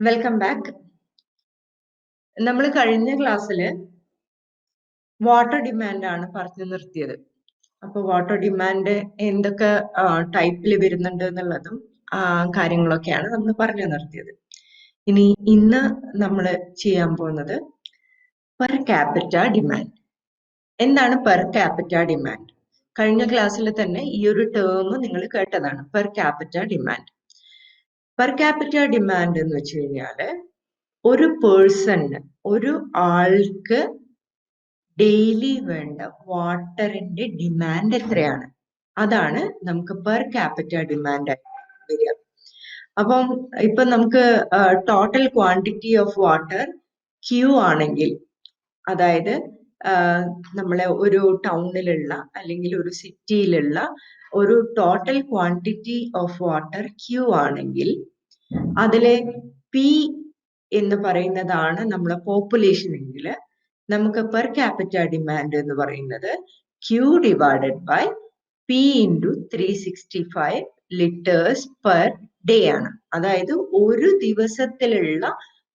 Welcome back. നമ്മൾ കഴിഞ്ഞ ക്ലാസ്സിൽ വാട്ടർ ഡിമാൻഡ് ആണ് പറഞ്ഞു നിർത്തിയത്. അപ്പൊ വാട്ടർ ഡിമാൻഡ് എന്തൊക്കെ ടൈപ്പിൽ വരുന്നുണ്ട് എന്നുള്ളതും കാര്യങ്ങളൊക്കെയാണ് നമ്മൾ പറഞ്ഞു നിർത്തിയത്. ഇനി ഇന്ന് നമ്മൾ ചെയ്യാൻ പോകുന്നത് പെർ ക്യാപിറ്റ ഡിമാൻഡ്. എന്താണ് പെർ ക്യാപിറ്റ ഡിമാൻഡ്? കഴിഞ്ഞ ക്ലാസ്സിൽ തന്നെ ഈ ഒരു ടേം നിങ്ങൾ കേട്ടതാണ്, per capita demand. Per capita demand എന്ന് വെച്ച് കഴിഞ്ഞാല് ഒരു പേഴ്സണ്, ഒരു ആൾക്ക് ഡെയിലി വേണ്ട വാട്ടറിന്റെ ഡിമാൻഡ് എത്രയാണ്, അതാണ് നമുക്ക് പെർ ക്യാപിറ്റ ഡിമാൻഡ് ആയിട്ട് വരിക. അപ്പം ഇപ്പൊ നമുക്ക് total quantity of water Q ആണെങ്കിൽ, അതായത് നമ്മളെ ഒരു ടൗണിലുള്ള അല്ലെങ്കിൽ ഒരു സിറ്റിയിലുള്ള ഒരു total quantity of water Q ആണെങ്കിൽ അതിലെ പി എന്ന് പറയുന്നതാണ് നമ്മളെ പോപ്പുലേഷൻ എങ്കിൽ നമുക്ക് പെർ ക്യാപിറ്റ ഡിമാൻഡ് എന്ന് പറയുന്നത് Q divided by P into 365 litres per day ആണ്. അതായത് ഒരു ദിവസത്തിലുള്ള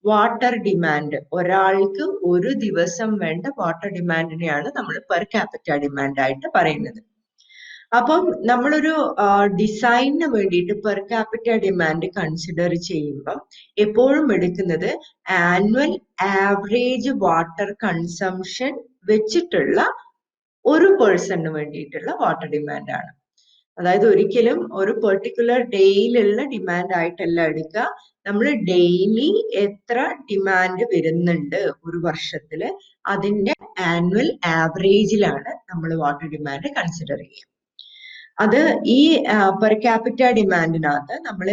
വാട്ടർ ഡിമാൻഡ്, ഒരാൾക്ക് ഒരു ദിവസം വേണ്ട വാട്ടർ ഡിമാൻഡിനെയാണ് നമ്മൾ പെർ ക്യാപിറ്റ ഡിമാൻഡ് ആയിട്ട് പറയുന്നത്. അപ്പം നമ്മളൊരു ഡിസൈനിന് വേണ്ടിയിട്ട് പെർ ക്യാപിറ്റ ഡിമാൻഡ് കൺസിഡർ ചെയ്യുമ്പം എപ്പോഴും എടുക്കുന്നത് ആനുവൽ ആവറേജ് വാട്ടർ കൺസംഷൻ വെച്ചിട്ടുള്ള ഒരു പേഴ്സണിന് വേണ്ടിയിട്ടുള്ള വാട്ടർ ഡിമാൻഡ് ആണ്. അതായത് ഒരിക്കലും ഒരു പെർട്ടിക്കുലർ ഡേയിലുള്ള ഡിമാൻഡ് ആയിട്ടല്ല എടുക്കുക. നമ്മൾ ഡെയിലി എത്ര ഡിമാൻഡ് വരുന്നുണ്ട് ഒരു വർഷത്തില്, അതിന്റെ ആനുവൽ ആവറേജിലാണ് നമ്മൾ വാട്ടർ ഡിമാൻഡ് കൺസിഡർ ചെയ്യുക. അത് ഈ പെർ ക്യാപിറ്റ ഡിമാൻഡിനകത്ത് നമ്മൾ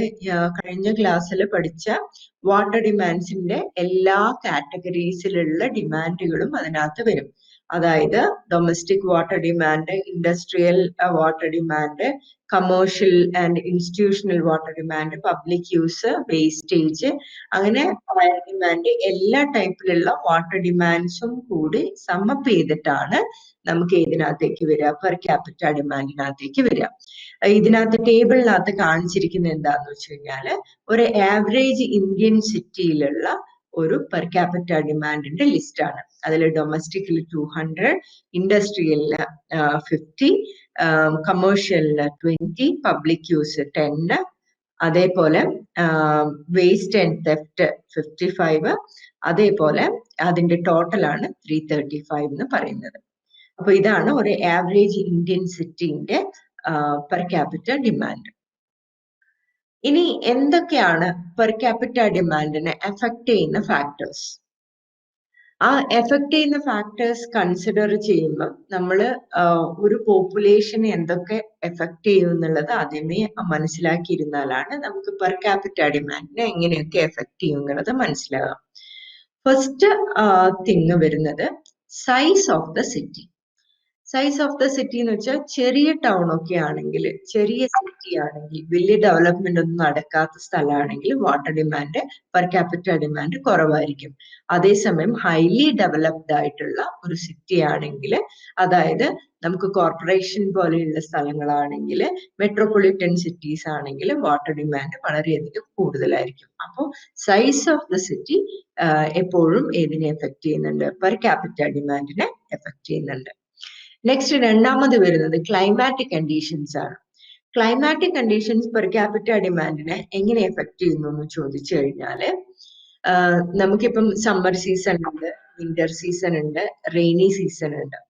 കഴിഞ്ഞ ക്ലാസ്സിൽ പഠിച്ച വാട്ടർ ഡിമാൻഡ്സിന്റെ എല്ലാ കാറ്റഗറീസിലുള്ള ഡിമാൻഡുകളും അതിനകത്ത് വരും. അതായത് domestic water demand, industrial water demand, commercial and institutional water demand, public use, wastage, അങ്ങനെ ഫയർ ഡിമാൻഡ്, എല്ലാ ടൈപ്പിലുള്ള വാട്ടർ ഡിമാൻഡ്സും കൂടി സമ്മപ്പ് ചെയ്തിട്ടാണ് നമുക്ക് ഇതിനകത്തേക്ക് വരിക, പെർ ക്യാപിറ്റ ഡിമാൻഡിനകത്തേക്ക് വരിക. ഇതിനകത്ത് ടേബിളിനകത്ത് കാണിച്ചിരിക്കുന്നത് എന്താന്ന് വെച്ച് കഴിഞ്ഞാല് ഒരു ആവറേജ് ഇന്ത്യൻ സിറ്റിയിലുള്ള ഒരു പെർ ക്യാപിറ്റ ഡിമാൻഡിന്റെ ലിസ്റ്റ് ആണ്. അതിൽ ഡൊമസ്റ്റിക്കിൽ 200, ഇൻഡസ്ട്രിയലിന് 50, കമേഴ്ഷ്യലിന് 20, പബ്ലിക് യൂസ് 10, അതേപോലെ വേസ്റ്റ് ആൻഡ് തെഫ്റ്റ് 55, അതേപോലെ അതിന്റെ ടോട്ടലാണ് 335 എന്ന് പറയുന്നത്. അപ്പൊ ഇതാണ് ഒരു ആവറേജ് ഇന്ത്യൻ സിറ്റിന്റെ പെർ ക്യാപിറ്റ ഡിമാൻഡ്. ഇനി എന്തൊക്കെയാണ് പെർ ക്യാപിറ്റ ഡിമാൻഡിനെ എഫക്ട് ചെയ്യുന്ന ഫാക്ടേഴ്സ്? ആ എഫക്ട് ചെയ്യുന്ന ഫാക്ടേഴ്സ് കൺസിഡർ ചെയ്യുമ്പോൾ നമ്മൾ ഒരു പോപ്പുലേഷനെ എന്തൊക്കെ എഫക്ട് ചെയ്യും എന്നുള്ളത് ആദ്യമേ മനസ്സിലാക്കിയിരുന്നാലാണ് നമുക്ക് പെർ ക്യാപിറ്റ ഡിമാൻഡിനെ എങ്ങനെയൊക്കെ എഫക്ട് ചെയ്യും എന്നുള്ളത് മനസ്സിലാകാം. ഫസ്റ്റ് തിങ് വരുന്നത് size of the city. Size of the city എന്ന് വെച്ചാൽ ചെറിയ ടൗൺ ഒക്കെ ആണെങ്കിൽ, ചെറിയ സിറ്റി ആണെങ്കിൽ, വലിയ ഡെവലപ്മെന്റ് ഒന്നും നടക്കാത്ത സ്ഥലമാണെങ്കിൽ water demand, per capita demand കുറവായിരിക്കും. അതേസമയം ഹൈലി ഡെവലപ്ഡ് ആയിട്ടുള്ള ഒരു സിറ്റി ആണെങ്കിൽ, അതായത് നമുക്ക് കോർപ്പറേഷൻ പോലെയുള്ള സ്ഥലങ്ങളാണെങ്കിൽ, മെട്രോപൊളിറ്റൻ സിറ്റീസ് ആണെങ്കിൽ വാട്ടർ ഡിമാൻഡ് വളരെയധികം കൂടുതലായിരിക്കും. അപ്പോൾ സൈസ് ഓഫ് ദ സിറ്റി എപ്പോഴും ഏതിനെ എഫക്ട് ചെയ്യുന്നുണ്ട്? പെർ ക്യാപിറ്റ ഡിമാൻഡിനെ എഫക്ട് ചെയ്യുന്നുണ്ട്. നെക്സ്റ്റ് രണ്ടാമത് വരുന്നത് ക്ലൈമാറ്റിക് കണ്ടീഷൻസ് ആണ്. ക്ലൈമാറ്റിക് കണ്ടീഷൻസ് പെർ ക്യാപിറ്റ ഡിമാൻഡിനെ എങ്ങനെ എഫക്ട് ചെയ്യുന്നു എന്ന് ചോദിച്ചു കഴിഞ്ഞാല്, നമുക്കിപ്പം സമ്മർ സീസൺ ഉണ്ട്, വിന്റർ സീസൺ ഉണ്ട്, റെയിനി സീസൺ ഉണ്ട്.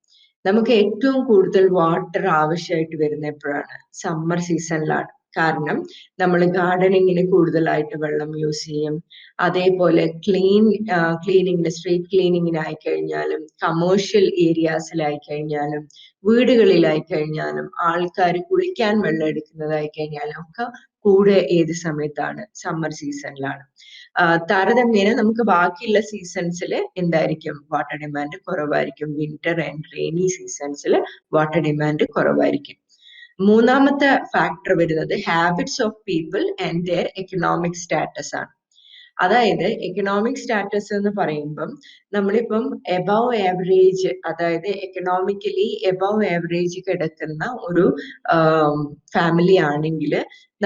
നമുക്ക് ഏറ്റവും കൂടുതൽ വാട്ടർ ആവശ്യമായിട്ട് വരുന്ന എപ്പോഴാണ്? സമ്മർ സീസണിലാണ്. കാരണം നമ്മൾ ഗാർഡനിങ്ങിന് കൂടുതലായിട്ട് വെള്ളം യൂസ് ചെയ്യും. അതേപോലെ ക്ലീനിങ്ങിന്, സ്ട്രീറ്റ് ക്ലീനിങ്ങിനായി കഴിഞ്ഞാലും, കമേഴ്ഷ്യൽ ഏരിയാസിലായി കഴിഞ്ഞാലും, വീടുകളിലായി കഴിഞ്ഞാലും, ആൾക്കാർ കുളിക്കാൻ വെള്ളം എടുക്കുന്നതായി കഴിഞ്ഞാലും ഒക്കെ കൂടെ ഏത് സമയത്താണ്? സമ്മർ സീസണിലാണ്. താരതമ്യേന നമുക്ക് ബാക്കിയുള്ള സീസൺസിൽ എന്തായിരിക്കും? വാട്ടർ ഡിമാൻഡ് കുറവായിരിക്കും. വിന്റർ ആൻഡ് റെയിനി സീസൺസിൽ വാട്ടർ ഡിമാൻഡ് കുറവായിരിക്കും. മൂന്നാമത്തെ ഫാക്ടർ വരുന്നത് habits of people and their economic status ആണ്. അതായത് എക്കണോമിക് സ്റ്റാറ്റസ് എന്ന് പറയുമ്പം നമ്മളിപ്പം എബവ് ആവറേജ്, അതായത് എക്കണോമിക്കലി എബവ് ആവറേജ് കിടക്കുന്ന ഒരു ഫാമിലി ആണെങ്കിൽ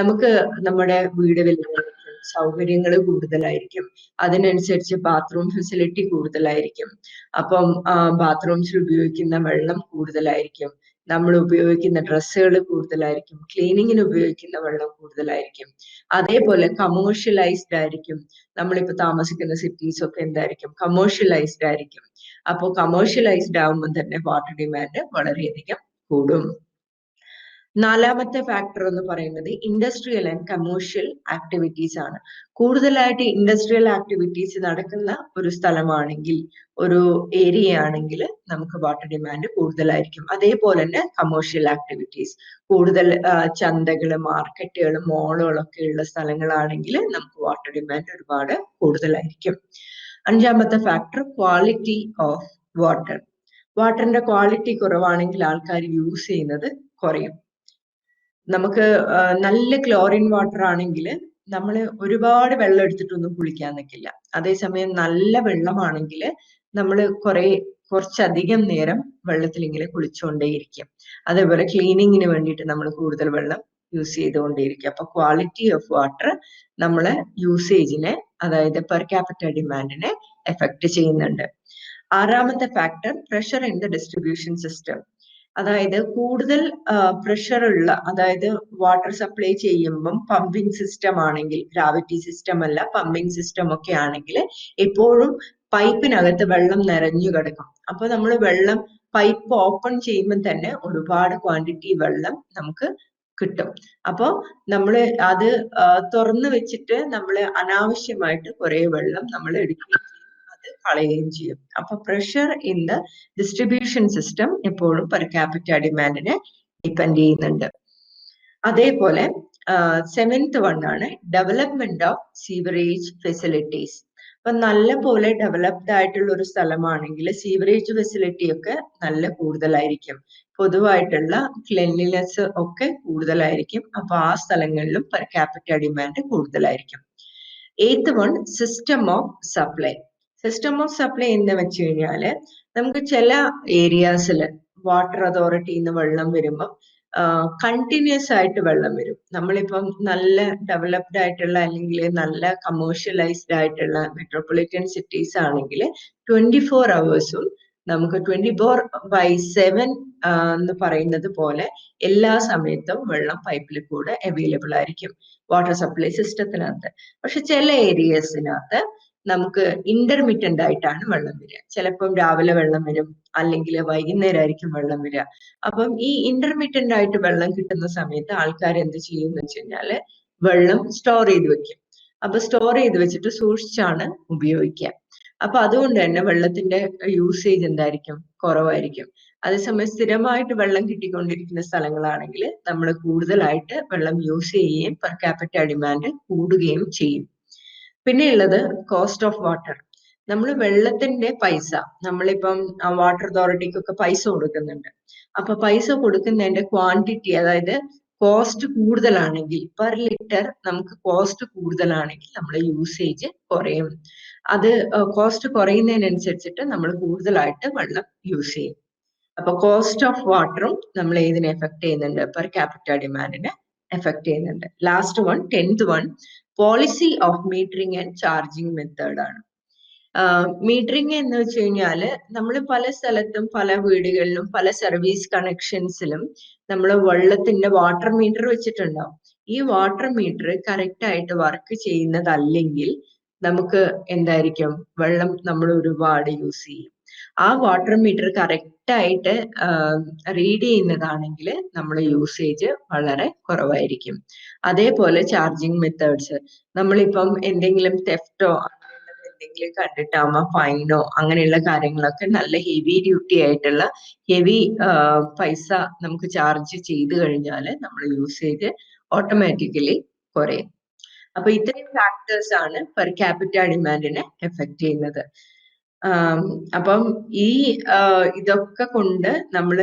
നമുക്ക് നമ്മുടെ വീട് വലുതായിരിക്കും, സൗകര്യങ്ങൾ കൂടുതലായിരിക്കും. അതിനനുസരിച്ച് ബാത്റൂം ഫെസിലിറ്റി കൂടുതലായിരിക്കും. അപ്പം ബാത്റൂംസിൽ ഉപയോഗിക്കുന്ന വെള്ളം കൂടുതലായിരിക്കും. നമ്മൾ ഉപയോഗിക്കുന്ന ഡ്രസ്സുകൾ കൂടുതലായിരിക്കും. ക്ലീനിങ്ങിന് ഉപയോഗിക്കുന്ന വെള്ളം കൂടുതലായിരിക്കും. അതേപോലെ കമേഴ്ഷ്യലൈസ്ഡ് ആയിരിക്കും. നമ്മളിപ്പോ താമസിക്കുന്ന സിറ്റീസ് ഒക്കെ എന്തായിരിക്കും? കമേഴ്ഷ്യലൈസ്ഡ് ആയിരിക്കും. അപ്പോൾ കമേഴ്ഷ്യലൈസ്ഡ് ആകുമ്പോൾ തന്നെ വാട്ടർ ഡിമാൻഡ് വളരെയധികം കൂടും. നാലാമത്തെ ഫാക്ടർ എന്ന് പറയുന്നത് ഇൻഡസ്ട്രിയൽ ആൻഡ് കമേഴ്ഷ്യൽ ആക്ടിവിറ്റീസ് ആണ്. കൂടുതലായിട്ട് ഇൻഡസ്ട്രിയൽ ആക്ടിവിറ്റീസ് നടക്കുന്ന ഒരു സ്ഥലമാണെങ്കിൽ, ഒരു ഏരിയ ആണെങ്കിൽ നമുക്ക് വാട്ടർ ഡിമാൻഡ് കൂടുതലായിരിക്കും. അതേപോലെ തന്നെ കമേഴ്ഷ്യൽ ആക്ടിവിറ്റീസ് കൂടുതൽ ചന്തകള്, മാർക്കറ്റുകൾ, മോളുകളൊക്കെ ഉള്ള സ്ഥലങ്ങളാണെങ്കിൽ നമുക്ക് വാട്ടർ ഡിമാൻഡ് ഒരുപാട് കൂടുതലായിരിക്കും. അഞ്ചാമത്തെ ഫാക്ടർ ക്വാളിറ്റി ഓഫ് വാട്ടർ. വാട്ടറിന്റെ ക്വാളിറ്റി കുറവാണെങ്കിൽ ആൾക്കാർ യൂസ് ചെയ്യുന്നത് കുറയും. നമുക്ക് നല്ല ക്ലോറിൻ വാട്ടർ ആണെങ്കിൽ നമ്മൾ ഒരുപാട് വെള്ളം എടുത്തിട്ടൊന്നും കുളിക്കാൻ നിൽക്കില്ല. അതേസമയം നല്ല വെള്ളമാണെങ്കിൽ നമ്മൾ കുറച്ചധികം നേരം വെള്ളത്തിൽ ഇങ്ങനെ കുളിച്ചുകൊണ്ടേയിരിക്കും. അതേപോലെ ക്ലീനിങ്ങിന് വേണ്ടിയിട്ട് നമ്മൾ കൂടുതൽ വെള്ളം യൂസ് ചെയ്തുകൊണ്ടേയിരിക്കും. അപ്പൊ ക്വാളിറ്റി ഓഫ് വാട്ടർ നമ്മളെ യൂസേജിനെ, അതായത് പെർ ക്യാപിറ്റ ഡിമാൻഡിനെ എഫക്ട് ചെയ്യുന്നുണ്ട്. ആറാമത്തെ factor pressure in the distribution system. അതായത് കൂടുതൽ പ്രഷർ ഉള്ള, അതായത് വാട്ടർ സപ്ലൈ ചെയ്യുമ്പം പമ്പിങ് സിസ്റ്റം ആണെങ്കിൽ, ഗ്രാവിറ്റി സിസ്റ്റം അല്ല പമ്പിങ് സിസ്റ്റം ഒക്കെ ആണെങ്കിൽ എപ്പോഴും പൈപ്പിനകത്ത് വെള്ളം നിറഞ്ഞു കിടക്കും. അപ്പൊ നമ്മൾ പൈപ്പ് ഓപ്പൺ ചെയ്യുമ്പോൾ തന്നെ ഒരുപാട് ക്വാണ്ടിറ്റി വെള്ളം നമുക്ക് കിട്ടും. അപ്പൊ നമ്മൾ അത് തുറന്നു വെച്ചിട്ട് നമ്മൾ അനാവശ്യമായിട്ട് കുറെ വെള്ളം നമ്മൾ എടുക്കുകയും അത് കളയുകയും ചെയ്യും. അപ്പൊ pressure in the distribution system എപ്പോഴും പെർ ക്യാപിറ്റ ഡിമാൻഡിനെ ഡിപ്പെൻഡ് ചെയ്യുന്നുണ്ട്. അതേപോലെ സെവൻത് വൺ ആണ് ഡെവലപ്മെന്റ് ഓഫ് സീവറേജ് ഫെസിലിറ്റീസ്. അപ്പൊ നല്ല പോലെ ഡെവലപ്ഡ് ആയിട്ടുള്ള ഒരു സ്ഥലമാണെങ്കിൽ സീവറേജ് ഫെസിലിറ്റി ഒക്കെ നല്ല കൂടുതലായിരിക്കും. പൊതുവായിട്ടുള്ള ക്ലെൻലിനെസ് ഒക്കെ കൂടുതലായിരിക്കും. അപ്പൊ ആ സ്ഥലങ്ങളിലും പെർ ക്യാപിറ്റ ഡിമാൻഡ് കൂടുതലായിരിക്കും. Eighth one system of supply. System of supply എന്ന് വെച്ച് കഴിഞ്ഞാല് നമുക്ക് ചില ഏരിയാസിൽ വാട്ടർ അതോറിറ്റിന്ന് വെള്ളം വരുമ്പം കണ്ടിന്യൂസ് ആയിട്ട് വെള്ളം വരും. നമ്മളിപ്പം നല്ല ഡെവലപ്ഡ് ആയിട്ടുള്ള അല്ലെങ്കിൽ നല്ല കമേഴ്ഷ്യലൈസ്ഡ് ആയിട്ടുള്ള മെട്രോപൊളിറ്റൻ സിറ്റീസ് ആണെങ്കിൽ 24 hours നമുക്ക് 24/7 എന്ന് പറയുന്നത് പോലെ എല്ലാ സമയത്തും വെള്ളം പൈപ്പിൽ കൂടെ അവൈലബിൾ ആയിരിക്കും വാട്ടർ സപ്ലൈ സിസ്റ്റത്തിനകത്ത്. പക്ഷെ ചില ഏരിയസിനകത്ത് നമുക്ക് ഇന്റർമിറ്റന്റ് ആയിട്ടാണ് വെള്ളം വരിക. ചിലപ്പം രാവിലെ വെള്ളം വരും, അല്ലെങ്കിൽ വൈകുന്നേരം ആയിരിക്കും വെള്ളം വരിക. അപ്പം ഈ ഇന്റർമിറ്റന്റ് ആയിട്ട് വെള്ളം കിട്ടുന്ന സമയത്ത് ആൾക്കാർ എന്ത് ചെയ്യും എന്ന് വെച്ച് കഴിഞ്ഞാല് വെള്ളം സ്റ്റോർ ചെയ്ത് വെക്കും. അപ്പൊ സ്റ്റോർ ചെയ്ത് വെച്ചിട്ട് സൂക്ഷിച്ചാണ് ഉപയോഗിക്കുക. അപ്പൊ അതുകൊണ്ട് തന്നെ വെള്ളത്തിന്റെ യൂസേജ് എന്തായിരിക്കും? കുറവായിരിക്കും. അതേസമയം സ്ഥിരമായിട്ട് വെള്ളം കിട്ടിക്കൊണ്ടിരിക്കുന്ന സ്ഥലങ്ങളാണെങ്കിൽ നമ്മൾ കൂടുതലായിട്ട് വെള്ളം യൂസ് ചെയ്യുകയും പെർ ക്യാപിറ്റ ഡിമാൻഡ് കൂടുകയും ചെയ്യും. പിന്നെ ഉള്ളത് കോസ്റ്റ് ഓഫ് വാട്ടർ. നമ്മൾ വെള്ളത്തിന്റെ പൈസ, നമ്മളിപ്പം വാട്ടർ അതോറിറ്റിക്കൊക്കെ പൈസ കൊടുക്കുന്നുണ്ട്. അപ്പൊ പൈസ കൊടുക്കുന്നതിന്റെ ക്വാണ്ടിറ്റി, അതായത് കോസ്റ്റ് കൂടുതലാണെങ്കിൽ പെർ ലിറ്റർ നമുക്ക് കോസ്റ്റ് കൂടുതലാണെങ്കിൽ നമ്മുടെ യൂസേജ് കുറയും. അത് കോസ്റ്റ് കുറയുന്നതിനനുസരിച്ചിട്ട് നമ്മൾ കൂടുതലായിട്ട് വെള്ളം യൂസ് ചെയ്യും. അപ്പൊ കോസ്റ്റ് ഓഫ് വാട്ടറും നമ്മൾ ഏതിനെ എഫക്ട് ചെയ്യുന്നുണ്ട്? പെർ ക്യാപിറ്റ ഡിമാൻഡിനെ എഫക്ട് ചെയ്യുന്നുണ്ട്. Last one, 10th one, policy of metering and charging method ആണ്. മീറ്ററിംഗ് എന്ന് വെച്ച് കഴിഞ്ഞാല് നമ്മൾ പല സ്ഥലത്തും പല വീടുകളിലും പല സർവീസ് കണക്ഷൻസിലും നമ്മൾ വെള്ളത്തിന്റെ വാട്ടർ മീറ്റർ വെച്ചിട്ടുണ്ടാവും. ഈ വാട്ടർ മീറ്റർ കറക്റ്റ് ആയിട്ട് വർക്ക് ചെയ്യുന്നതല്ലെങ്കിൽ നമുക്ക് എന്തായിരിക്കും? വെള്ളം നമ്മൾ ഒരുപാട് യൂസ് ചെയ്യും. ആ വാട്ടർ മീറ്റർ കറക്റ്റ് ആയിട്ട് റീഡ് ചെയ്യുന്നതാണെങ്കിൽ നമ്മുടെ യൂസേജ് വളരെ കുറവായിരിക്കും. അതേപോലെ ചാർജിങ് മെത്തേഡ്സ്, നമ്മളിപ്പം എന്തെങ്കിലും തെഫ്റ്റോ എന്തെങ്കിലും കണ്ടിട്ടാവുമ്പോ ഫൈനോ അങ്ങനെയുള്ള കാര്യങ്ങളൊക്കെ നല്ല ഹെവി ഡ്യൂട്ടി ആയിട്ടുള്ള ഹെവി പൈസ നമുക്ക് ചാർജ് ചെയ്ത് കഴിഞ്ഞാൽ നമ്മുടെ യൂസേജ് ഓട്ടോമാറ്റിക്കലി കുറയും. അപ്പൊ ഇത്രയും ഫാക്ടേഴ്സ് ആണ് പെർ ക്യാപിറ്റ ഡിമാൻഡിനെ എഫക്ട് ചെയ്യുന്നത്. അപ്പം ഇതൊക്കെ കൊണ്ട് നമ്മൾ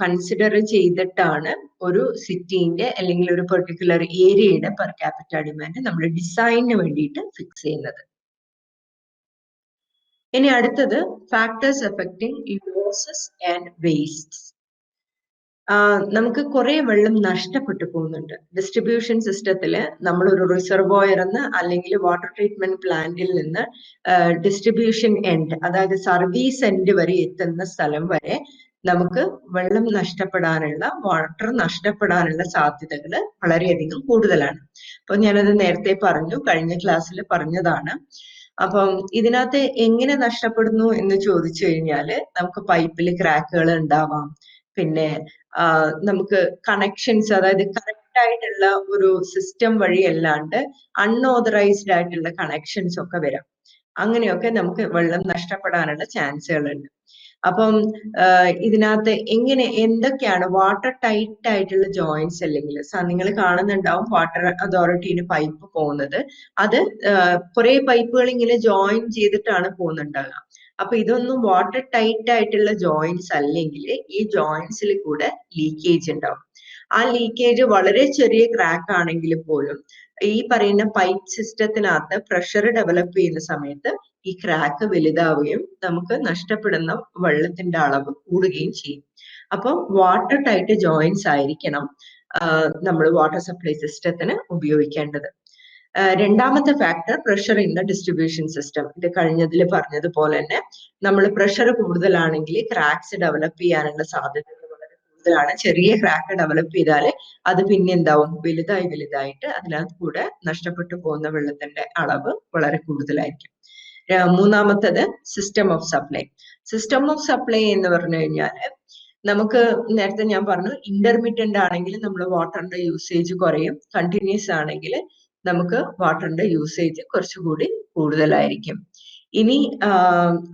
കൺസിഡർ ചെയ്തിട്ടാണ് ഒരു സിറ്റിന്റെ അല്ലെങ്കിൽ ഒരു പെർട്ടിക്കുലർ ഏരിയയുടെ പെർ ക്യാപിറ്റ ഡിമാൻഡ് നമ്മൾ ഡിസൈനിന് വേണ്ടിയിട്ട് ഫിക്സ് ചെയ്യുന്നത്. ഇനി അടുത്തത് factors affecting losses and wastes. നമുക്ക് കുറെ വെള്ളം നഷ്ടപ്പെട്ടു പോകുന്നുണ്ട്. ഡിസ്ട്രിബ്യൂഷൻ സിസ്റ്റത്തിൽ നമ്മളൊരു റിസർവോയർ നിന്ന് അല്ലെങ്കിൽ വാട്ടർ ട്രീറ്റ്മെന്റ് പ്ലാന്റിൽ നിന്ന് ഡിസ്ട്രിബ്യൂഷൻ എൻഡ്, അതായത് സർവീസ് എൻഡ് വരെ എത്തുന്ന സ്ഥലം വരെ നമുക്ക് വെള്ളം നഷ്ടപ്പെടാനുള്ള, വാട്ടർ നഷ്ടപ്പെടാനുള്ള സാധ്യതകൾ വളരെയധികം കൂടുതലാണ്. അപ്പൊ ഞാനത് നേരത്തെ പറഞ്ഞു, കഴിഞ്ഞ ക്ലാസ്സിൽ പറഞ്ഞതാണ്. അപ്പം ഇതിനകത്ത് എങ്ങനെ നഷ്ടപ്പെടുന്നു എന്ന് ചോദിച്ചു കഴിഞ്ഞാല് നമുക്ക് പൈപ്പിൽ ക്രാക്കുകൾ ഉണ്ടാവാം, പിന്നെ നമുക്ക് കണക്ഷൻസ്, അതായത് കറക്റ്റ് ആയിട്ടുള്ള ഒരു സിസ്റ്റം വഴി അല്ലാണ്ട് അൺഓതറൈസ്ഡ് ആയിട്ടുള്ള കണക്ഷൻസ് ഒക്കെ വരാം. അങ്ങനെയൊക്കെ നമുക്ക് വെള്ളം നഷ്ടപ്പെടാനുള്ള ചാൻസുകളുണ്ട്. അപ്പം ഇതിനകത്ത് എന്തൊക്കെയാണ് വാട്ടർ ടൈറ്റ് ആയിട്ടുള്ള ജോയിന്റ്സ്, അല്ലെങ്കിൽ നിങ്ങൾ കാണുന്നുണ്ടാവും വാട്ടർ അതോറിറ്റിന് പൈപ്പ് പോകുന്നത്, അത് കുറെ പൈപ്പുകൾ ഇങ്ങനെ ജോയിൻ ചെയ്തിട്ടാണ് പോകുന്നുണ്ടാകുക. അപ്പൊ ഇതൊന്നും വാട്ടർ ടൈറ്റ് ആയിട്ടുള്ള ജോയിന്റ്സ് അല്ലെങ്കിൽ ഈ ജോയിന്റ്സിൽ കൂടെ ലീക്കേജ് ഉണ്ടാവും. ആ ലീക്കേജ് വളരെ ചെറിയ ക്രാക്ക് ആണെങ്കിൽ പോലും ഈ പറയുന്ന പൈപ്പ് സിസ്റ്റത്തിനകത്ത് പ്രഷർ ഡെവലപ്പ് ചെയ്യുന്ന സമയത്ത് ഈ ക്രാക്ക് വലുതാവുകയും നമുക്ക് നഷ്ടപ്പെടുന്ന വെള്ളത്തിന്റെ അളവ് കൂടുകയും ചെയ്യും. അപ്പം വാട്ടർ ടൈറ്റ് ജോയിന്റ്സ് ആയിരിക്കണം നമ്മൾ വാട്ടർ സപ്ലൈ സിസ്റ്റത്തിന് ഉപയോഗിക്കേണ്ടത്. രണ്ടാമത്തെ factor pressure in the distribution system. ഇത് കഴിഞ്ഞതിൽ പറഞ്ഞതുപോലെ തന്നെ നമ്മൾ പ്രഷർ കൂടുതലാണെങ്കിൽ ക്രാക്സ് ഡെവലപ്പ് ചെയ്യാനുള്ള സാധ്യതകൾ വളരെ കൂടുതലാണ്. ചെറിയ ക്രാക്ക് ഡെവലപ്പ് ചെയ്താൽ അത് പിന്നെ എന്താവും, വലുതായിട്ട് അതിനകത്ത് കൂടെ നഷ്ടപ്പെട്ടു പോകുന്ന വെള്ളത്തിന്റെ അളവ് വളരെ കൂടുതലായിരിക്കും. മൂന്നാമത്തത് system of supply. System of supply എന്ന് പറഞ്ഞു കഴിഞ്ഞാല് നമുക്ക് നേരത്തെ ഞാൻ പറഞ്ഞു, ഇന്റർമീഡിയന്റ് ആണെങ്കിൽ നമ്മൾ വാട്ടറിന്റെ യൂസേജ് കുറയും, കണ്ടിന്യൂസ് ആണെങ്കിൽ നമുക്ക് വാട്ടറിന്റെ യൂസേജ് കുറച്ചുകൂടി കൂടുതലായിരിക്കും. ഇനി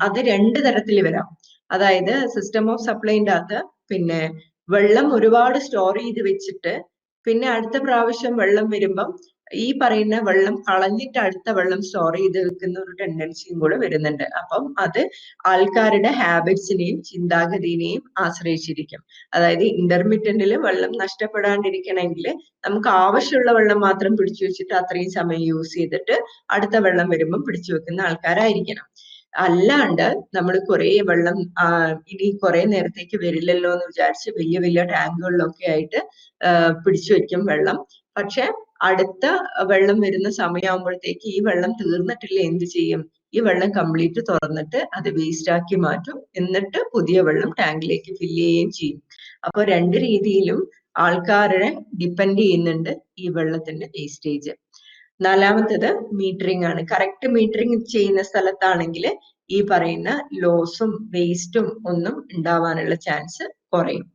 അത് രണ്ട് തരത്തിൽ വരാം. അതായത് സിസ്റ്റം ഓഫ് സപ്ലൈൻ്റെ അകത്ത് പിന്നെ വെള്ളം ഒരുപാട് സ്റ്റോർ ചെയ്ത് വെച്ചിട്ട് പിന്നെ അടുത്ത പ്രാവശ്യം വെള്ളം വരുമ്പം ഈ പറയുന്ന വെള്ളം കളഞ്ഞിട്ട് അടുത്ത വെള്ളം സ്റ്റോർ ചെയ്ത് വെക്കുന്ന ഒരു ടെൻഡൻസിയും കൂടെ വരുന്നുണ്ട്. അപ്പം അത് ആൾക്കാരുടെ ഹാബിറ്റ്സിനെയും ചിന്താഗതിനെയും ആശ്രയിച്ചിരിക്കും. അതായത് ഇന്റർമീഡിയന്റിൽ വെള്ളം നഷ്ടപ്പെടാണ്ടിരിക്കണമെങ്കിൽ നമുക്ക് ആവശ്യമുള്ള വെള്ളം മാത്രം പിടിച്ചു വെച്ചിട്ട് അത്രയും സമയം യൂസ് ചെയ്തിട്ട് അടുത്ത വെള്ളം വരുമ്പോൾ പിടിച്ചു വെക്കുന്ന ആൾക്കാരായിരിക്കണം. അല്ലാണ്ട് നമ്മൾ കുറെ വെള്ളം ഇനി കുറെ നേരത്തേക്ക് വരില്ലല്ലോ എന്ന് വിചാരിച്ച് വലിയ വലിയ ടാങ്കുകളിലൊക്കെ ആയിട്ട് പിടിച്ചു വെക്കും വെള്ളം. പക്ഷെ അടുത്ത വെള്ളം വരുന്ന സമയമാകുമ്പോഴത്തേക്ക് ഈ വെള്ളം തീർന്നിട്ടില്ല, എന്ത് ചെയ്യും? ഈ വെള്ളം കംപ്ലീറ്റ് തുറന്നിട്ട് അത് വേസ്റ്റ് ആക്കി മാറ്റും, എന്നിട്ട് പുതിയ വെള്ളം ടാങ്കിലേക്ക് ഫില്ല് ചെയ്യുകയും ചെയ്യും. അപ്പൊ രണ്ട് രീതിയിലും ആൾക്കാരെ ഡിപ്പെൻഡ് ചെയ്യുന്നുണ്ട് ഈ വെള്ളത്തിന്റെ വേസ്റ്റേജ്. നാലാമത്തത് മീറ്ററിംഗ് ആണ്. കറക്റ്റ് മീറ്ററിംഗ് ചെയ്യുന്ന സ്ഥലത്താണെങ്കിൽ ഈ പറയുന്ന ലോസും വേസ്റ്റും ഒന്നും ഉണ്ടാവാനുള്ള ചാൻസ് കുറയും.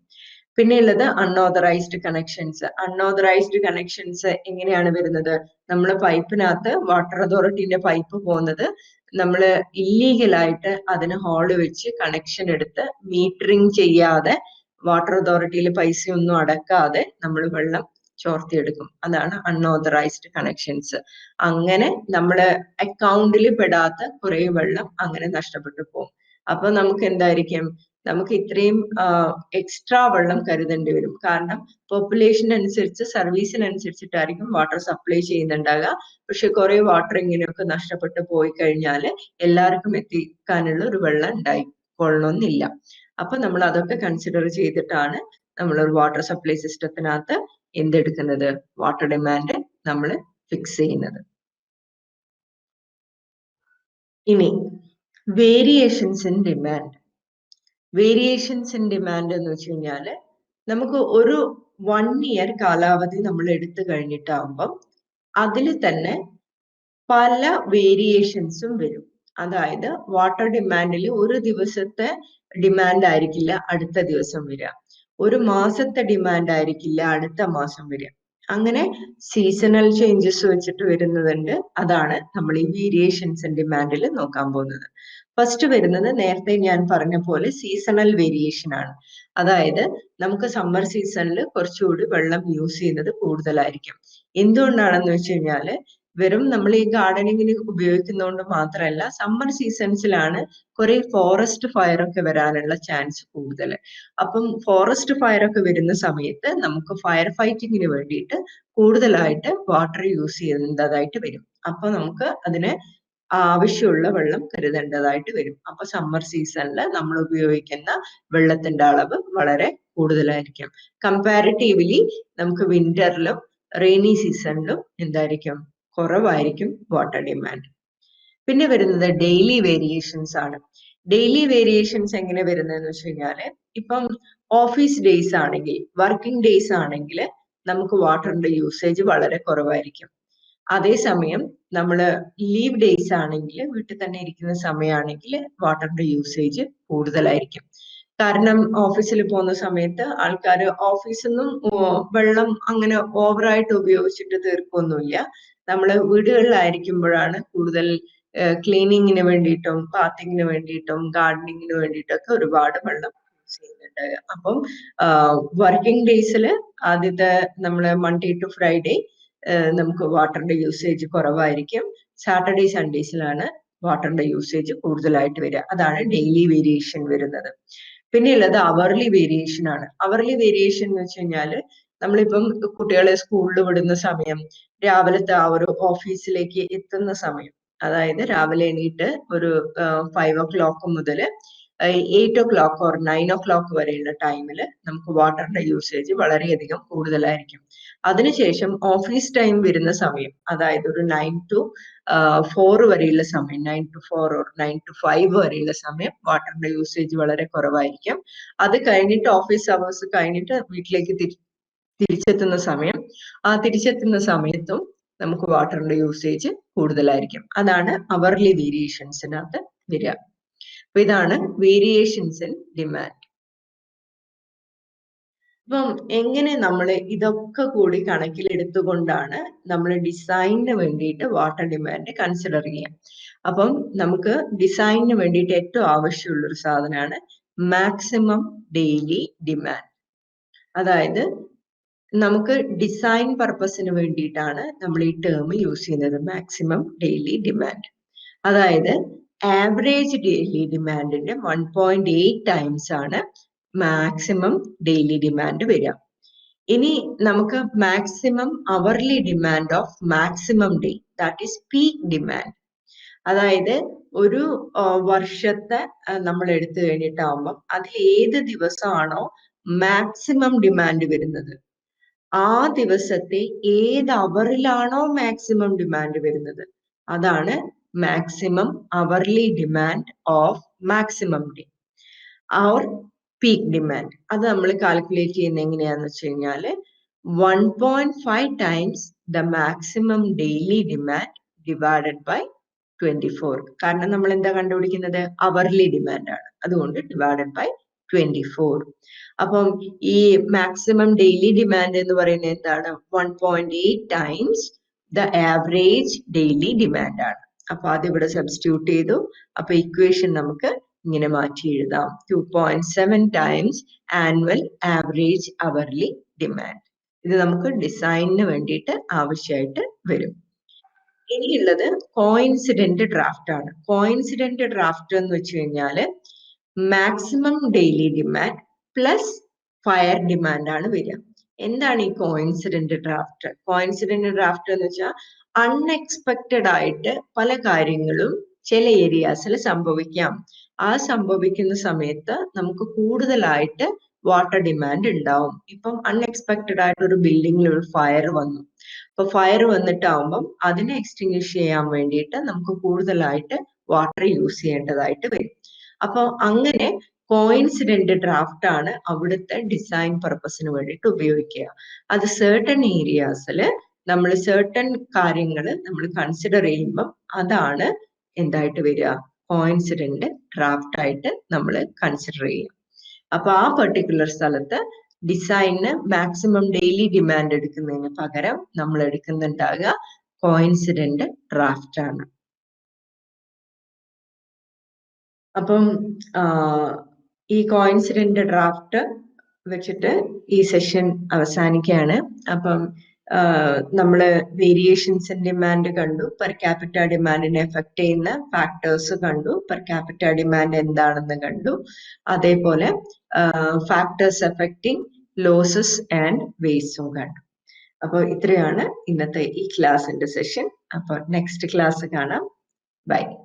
പിന്നെയുള്ളത് അൺഓതറൈസ്ഡ് കണക്ഷൻസ്. അൺഓതറൈസ്ഡ് കണക്ഷൻസ് എങ്ങനെയാണ് വരുന്നത്? നമ്മൾ പൈപ്പിനകത്ത് വാട്ടർ അതോറിറ്റിന്റെ പൈപ്പ് പോകുന്നത് നമ്മൾ ഇല്ലീഗലായിട്ട് അതിന് ഹോള് വെച്ച് കണക്ഷൻ എടുത്ത് മീറ്ററിംഗ് ചെയ്യാതെ വാട്ടർ അതോറിറ്റിയിൽ പൈസയൊന്നും അടക്കാതെ നമ്മൾ വെള്ളം ചോർത്തിയെടുക്കും. അതാണ് അൺഓതറൈസ്ഡ് കണക്ഷൻസ്. അങ്ങനെ നമ്മള് അക്കൗണ്ടിൽ പെടാത്ത കുറെ വെള്ളം അങ്ങനെ നഷ്ടപ്പെട്ടു പോകും. അപ്പൊ നമുക്ക് എന്തായിരിക്കും, നമുക്ക് ഇത്രയും എക്സ്ട്രാ വെള്ളം കരുതേണ്ടി വരും. കാരണം പോപ്പുലേഷൻ അനുസരിച്ച് സർവീസിനനുസരിച്ചിട്ടായിരിക്കും വാട്ടർ സപ്ലൈ ചെയ്യുന്നുണ്ടാകുക. പക്ഷെ കുറെ വാട്ടർ ഇങ്ങനെയൊക്കെ നഷ്ടപ്പെട്ടു പോയി കഴിഞ്ഞാൽ എല്ലാവർക്കും എത്തിക്കാനുള്ള ഒരു വെള്ളം ഉണ്ടായിക്കൊള്ളണമെന്നില്ല. അപ്പൊ നമ്മൾ അതൊക്കെ കൺസിഡർ ചെയ്തിട്ടാണ് നമ്മൾ ഒരു വാട്ടർ സപ്ലൈ സിസ്റ്റത്തിനകത്ത് എന്തെടുക്കുന്നത്, വാട്ടർ ഡിമാൻഡ് നമ്മൾ ഫിക്സ് ചെയ്യുന്നത്. ഇനി variations in demand. Variations in demand എന്ന് വെച്ച് കഴിഞ്ഞാല് നമുക്ക് ഒരു 1 ഇയർ കാലാവധി നമ്മൾ എടുത്തു കഴിഞ്ഞിട്ടാവുമ്പം അതിൽ തന്നെ പല വേരിയേഷൻസും വരും. അതായത് വാട്ടർ ഡിമാൻഡിൽ ഒരു ദിവസത്തെ ഡിമാൻഡ് ആയിരിക്കില്ല അടുത്ത ദിവസം വരിക, ഒരു മാസത്തെ ഡിമാൻഡ് ആയിരിക്കില്ല അടുത്ത മാസം വരിക. അങ്ങനെ സീസണൽ ചേഞ്ചസ് വെച്ചിട്ട് വരുന്നതുണ്ട്. അതാണ് നമ്മൾ ഈ വേരിയേഷൻസ് ഇൻ ഡിമാൻഡിൽ നോക്കാൻ പോകുന്നത്. ഫസ്റ്റ് വരുന്നത് നേരത്തെ ഞാൻ പറഞ്ഞ പോലെ സീസണൽ വേരിയേഷൻ ആണ്. അതായത് നമുക്ക് സമ്മർ സീസണിൽ കുറച്ചുകൂടി വെള്ളം യൂസ് ചെയ്യുന്നത് കൂടുതലായിരിക്കും. എന്തുകൊണ്ടാണെന്ന് വെച്ച് കഴിഞ്ഞാല് വെറും നമ്മൾ ഈ ഗാർഡനിങ്ങിന് ഉപയോഗിക്കുന്നതുകൊണ്ട് മാത്രമല്ല, സമ്മർ സീസൺസിലാണ് കുറെ ഫോറസ്റ്റ് ഫയർ ഒക്കെ വരാനുള്ള ചാൻസ് കൂടുതൽ. അപ്പം ഫോറസ്റ്റ് ഫയർ ഒക്കെ വരുന്ന സമയത്ത് നമുക്ക് ഫയർ ഫൈറ്റിങ്ങിന് വേണ്ടിയിട്ട് കൂടുതലായിട്ട് വാട്ടർ യൂസ് ചെയ്യേണ്ടതായിട്ട് വരും. അപ്പൊ നമുക്ക് അതിനെ ആവശ്യമുള്ള വെള്ളം കരുതേണ്ടതായിട്ട് വരും. അപ്പൊ സമ്മർ സീസണിൽ നമ്മൾ ഉപയോഗിക്കുന്ന വെള്ളത്തിന്റെ അളവ് വളരെ കൂടുതലായിരിക്കും. കമ്പാരിറ്റീവ്ലി നമുക്ക് വിന്ററിലും റെയിനി സീസണിലും എന്തായിരിക്കും, കുറവായിരിക്കും വാട്ടർ ഡിമാൻഡ്. പിന്നെ വരുന്നത് ഡെയിലി വേരിയേഷൻസ് ആണ്. ഡെയിലി വേരിയേഷൻസ് എങ്ങനെ വരുന്നതെന്ന് വെച്ച് കഴിഞ്ഞാല്, ഇപ്പം ഓഫീസ് ഡേയ്സ് ആണെങ്കിൽ, വർക്കിംഗ് ഡേയ്സ് ആണെങ്കിൽ നമുക്ക് വാട്ടറിന്റെ യൂസേജ് വളരെ കുറവായിരിക്കും. അതേസമയം നമ്മള് ലീവ് ഡേയ്സ് ആണെങ്കിൽ, വീട്ടിൽ തന്നെ ഇരിക്കുന്ന സമയമാണെങ്കിൽ വാട്ടറിന്റെ യൂസേജ് കൂടുതലായിരിക്കും. കാരണം ഓഫീസിൽ പോകുന്ന സമയത്ത് ആൾക്കാർ ഓഫീസിൽ നിന്നും വെള്ളം അങ്ങനെ ഓവറായിട്ട് ഉപയോഗിച്ചിട്ട് തീർക്കൊന്നുമില്ല. നമ്മള് വീടുകളിലായിരിക്കുമ്പോഴാണ് കൂടുതൽ ക്ലീനിങ്ങിന് വേണ്ടിയിട്ടും ബാത്തിങ്ങിന് വേണ്ടിയിട്ടും ഗാർഡനിങ്ങിന് വേണ്ടിയിട്ടൊക്കെ ഒരുപാട് വെള്ളം യൂസ് ചെയ്യുന്നുണ്ട്. അപ്പം വർക്കിംഗ് ഡേയ്സിൽ ആദ്യത്തെ നമ്മള് മൺഡേ ടു ഫ്രൈഡേ നമുക്ക് വാട്ടറിന്റെ യൂസേജ് കുറവായിരിക്കും. സാറ്റർഡേ സൺഡേസിലാണ് വാട്ടറിന്റെ യൂസേജ് കൂടുതലായിട്ട് വരിക. അതാണ് ഡെയിലി വേരിയേഷൻ വരുന്നത്. പിന്നെ ഉള്ളത് അവർലി വേരിയേഷൻ ആണ്. അവർലി വേരിയേഷൻ എന്ന് വെച്ച് കഴിഞ്ഞാല്, നമ്മളിപ്പം കുട്ടികളെ സ്കൂളിൽ വിടുന്ന സമയം, രാവിലത്തെ ആ ഒരു ഓഫീസിലേക്ക് എത്തുന്ന സമയം, അതായത് രാവിലെ എണീറ്റ് ഒരു 5 o'clock മുതൽ 8 o'clock ഓർ 9 o'clock വരെയുള്ള ടൈമിൽ നമുക്ക് വാട്ടറിന്റെ യൂസേജ് വളരെയധികം കൂടുതലായിരിക്കും. അതിനുശേഷം ഓഫീസ് ടൈം വരുന്ന സമയം, അതായത് ഒരു 9 to 4 വരെയുള്ള സമയം, 9 to 4 ഓർ 9 to 5 വരെയുള്ള സമയം വാട്ടറിന്റെ യൂസേജ് വളരെ കുറവായിരിക്കും. അത് കഴിഞ്ഞിട്ട് ഓഫീസ് അവേഴ്സ് കഴിഞ്ഞിട്ട് വീട്ടിലേക്ക് തിരിച്ചെത്തുന്ന സമയം, ആ തിരിച്ചെത്തുന്ന സമയത്തും നമുക്ക് വാട്ടറിന്റെ യൂസേജ് കൂടുതലായിരിക്കും. അതാണ് അവർലി വേരിയേഷൻസിനകത്ത് വരിക. അപ്പൊ ഇതാണ് വേരിയേഷൻസ് ഇൻ ഡിമാൻഡ്. അപ്പം എങ്ങനെ നമ്മൾ ഇതൊക്കെ കൂടി കണക്കിലെടുത്തുകൊണ്ടാണ് നമ്മൾ ഡിസൈനിന് വേണ്ടിയിട്ട് വാട്ടർ ഡിമാൻഡ് കൺസിഡർ ചെയ്യാം. അപ്പം നമുക്ക് ഡിസൈനിന് വേണ്ടിയിട്ട് ഏറ്റവും ആവശ്യമുള്ള ഒരു സാധനമാണ് മാക്സിമം ഡെയിലി ഡിമാൻഡ്. അതായത് നമുക്ക് ഡിസൈൻ പർപ്പസിന് വേണ്ടിയിട്ടാണ് നമ്മൾ ഈ ടേം യൂസ് ചെയ്യുന്നത്, മാക്സിമം ഡെയിലി ഡിമാൻഡ്. അതായത് ആവറേജ് ഡെയിലി ഡിമാൻഡിന്റെ 1.8 ടൈംസ് ആണ് മാക്സിമം ഡെയിലി ഡിമാൻഡ് വരിക. ഇനി നമുക്ക് maximum hourly demand of maximum day, that is peak demand. അതായത് ഒരു വർഷത്തെ നമ്മൾ എടുത്തു കഴിഞ്ഞിട്ടാവുമ്പം അതിൽ ഏത് ദിവസമാണോ മാക്സിമം ഡിമാൻഡ് വരുന്നത്, ആ ദിവസത്തെ ഏത് അവറിലാണോ മാക്സിമം ഡിമാൻഡ് വരുന്നത്, അതാണ് maximum hourly demand of maximum day or peak demand. അത് നമ്മൾ കാൽക്കുലേറ്റ് ചെയ്യുന്നത് എങ്ങനെയാന്ന് വെച്ച് കഴിഞ്ഞാല് 1.5 times the maximum daily demand divided by 24. കാരണം നമ്മൾ എന്താ കണ്ടുപിടിക്കുന്നത്, അവർലി ഡിമാൻഡ് ആണ്, അതുകൊണ്ട് ഡിവൈഡഡ് ബൈ 24. അപ്പം ഈ മാക്സിമം ഡെയിലി ഡിമാൻഡ് എന്ന് പറയുന്നത് എന്താണ്, 1.8 times the average daily demand ആണ്. അപ്പൊ അതിവിടെ സബ്സ്റ്റിറ്റ്യൂട്ട് ചെയ്തു. അപ്പൊ ഇക്വേഷൻ നമുക്ക് ഇങ്ങനെ മാറ്റി എഴുതാം, 2.7 times annual average hourly demand. ഇത് നമുക്ക് ഡിസൈനിന് വേണ്ടിയിട്ട് ആവശ്യമായിട്ട് വരും. ഇനിയുള്ളത് കോയിൻസിഡന്റ് ഡ്രാഫ്റ്റ് ആണ്. കോയിൻസിഡന്റ് ഡ്രാഫ്റ്റ് എന്ന് വെച്ച് കഴിഞ്ഞാല് maximum daily demand plus fire demand ആണ് വരിക. എന്താണ് ഈ കോയിൻസിഡന്റ് ഡ്രാഫ്റ്റ്? കോയിൻസിഡന്റ് ഡ്രാഫ്റ്റ് എന്ന് വെച്ചാൽ അൺഎക്സ്പെക്റ്റഡ് ആയിട്ട് പല കാര്യങ്ങളും ചില ഏരിയാസിൽ സംഭവിക്കാം. ആ സംഭവിക്കുന്ന സമയത്ത് നമുക്ക് കൂടുതലായിട്ട് വാട്ടർ ഡിമാൻഡ് ഉണ്ടാവും. ഇപ്പം അൺഎക്സ്പെക്റ്റഡ് ആയിട്ട് ഒരു ബിൽഡിങ്ങിൽ ഒരു ഫയർ വന്നു. അപ്പൊ ഫയർ വന്നിട്ടാവുമ്പം അതിനെ എക്സ്റ്റിങ്വിഷ് ചെയ്യാൻ വേണ്ടിയിട്ട് നമുക്ക് കൂടുതലായിട്ട് വാട്ടർ യൂസ് ചെയ്യേണ്ടതായിട്ട് വരും. അപ്പൊ അങ്ങനെ കോയിൻസിഡന്റ് ഡ്രാഫ്റ്റ് ആണ് അവിടുത്തെ ഡിസൈൻ പർപ്പസിന് വേണ്ടിയിട്ട് ഉപയോഗിക്കുക. അത് സർട്ടൺ ഏരിയാസിൽ നമ്മൾ സർട്ടൺ കാര്യങ്ങൾ നമ്മൾ കൺസിഡർ ചെയ്യുമ്പം അതാണ് എന്തായിട്ട് വരിക, കോയിൻസിഡന്റ് ഡ്രാഫ്റ്റ് ആയിട്ട് നമ്മൾ കൺസിഡർ ചെയ്യുക. അപ്പൊ ആ പെർട്ടിക്കുലർ സ്ഥലത്ത് ഡിസൈനിന് മാക്സിമം ഡെയിലി ഡിമാൻഡ് എടുക്കുന്നതിന് പകരം നമ്മൾ എടുക്കുന്നുണ്ടാകുക കോയിൻസിഡന്റ് ഡ്രാഫ്റ്റ് ആണ്. അപ്പം ഈ കോയിൻസിഡന്റ് ഡ്രാഫ്റ്റ് വെച്ചിട്ട് ഈ സെഷൻ അവസാനിക്കുകയാണ്. അപ്പം നമ്മള് വേരിയേഷൻസ് ഇൻ ഡിമാൻഡ് കണ്ടു, പെർ ക്യാപിറ്റ ഡിമാൻഡിനെ എഫക്ട് ചെയ്യുന്ന ഫാക്ടേഴ്സ് കണ്ടു, പെർ ക്യാപിറ്റ ഡിമാൻഡ് എന്താണെന്ന് കണ്ടു, അതേപോലെ ഫാക്ടേഴ്സ് എഫക്റ്റിംഗ് ലോസസ് ആൻഡ് വേസ്റ്റും കണ്ടു. അപ്പോൾ ഇത്രയാണ് ഇന്നത്തെ ഈ ക്ലാസിന്റെ സെഷൻ. അപ്പോൾ നെക്സ്റ്റ് ക്ലാസ് കാണാം. ബൈ.